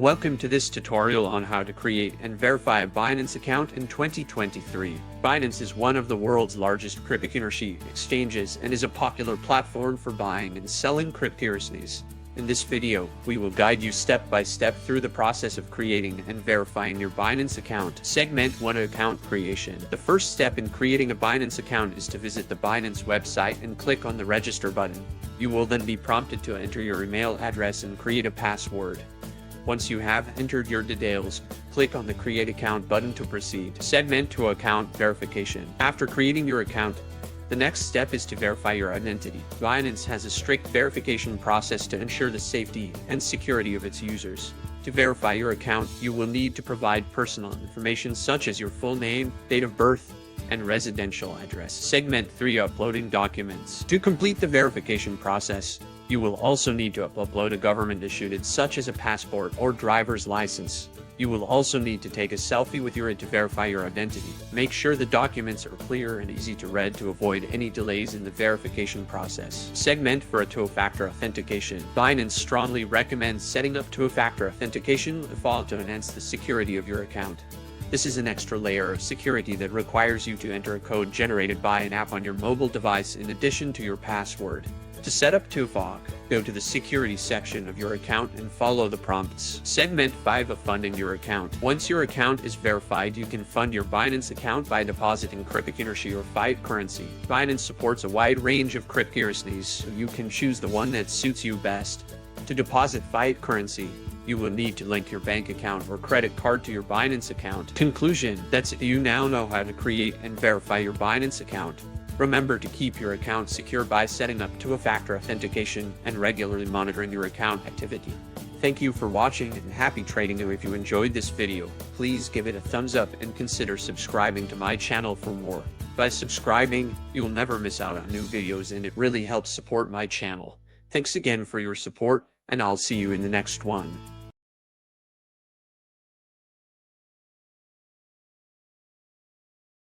Welcome to this tutorial on how to create and verify a Binance account in 2023. Binance is one of the world's largest cryptocurrency exchanges and is a popular platform for buying and selling cryptocurrencies. In this video, we will guide you step by step through the process of creating and verifying your Binance account. Segment 1: Account Creation. The first step in creating a Binance account is to visit the Binance website and click on the Register button. You will then be prompted to enter your email address and create a password. Once you have entered your details, click on the Create Account button to proceed. Segment 2: Account Verification. After creating your account, the next step is to verify your identity. Binance has a strict verification process to ensure the safety and security of its users. To verify your account, you will need to provide personal information such as your full name, date of birth, and residential address. Segment 3: Uploading Documents. To complete the verification process, you will also need to upload a government-issued such as a passport or driver's license. You will also need to take a selfie with your ID to verify your identity. Make sure the documents are clear and easy to read to avoid any delays in the verification process. Segment 4: Two-factor authentication. Binance strongly recommends setting up two-factor authentication to enhance the security of your account. This is an extra layer of security that requires you to enter a code generated by an app on your mobile device in addition to your password. To set up two-factor, go to the Security section of your account and follow the prompts. Segment 5: Funding your account. Once your account is verified, you can fund your Binance account by depositing cryptocurrency or fiat currency. Binance supports a wide range of cryptocurrencies, so you can choose the one that suits you best. To deposit fiat currency, you will need to link your bank account or credit card to your Binance account. Conclusion: that's it. You now know how to create and verify your Binance account. Remember to keep your account secure by setting up two-factor authentication and regularly monitoring your account activity. Thank you for watching and happy trading. If you enjoyed this video, please give it a thumbs up and consider subscribing to my channel for more. By subscribing, you'll never miss out on new videos and it really helps support my channel. Thanks again for your support, and I'll see you in the next one.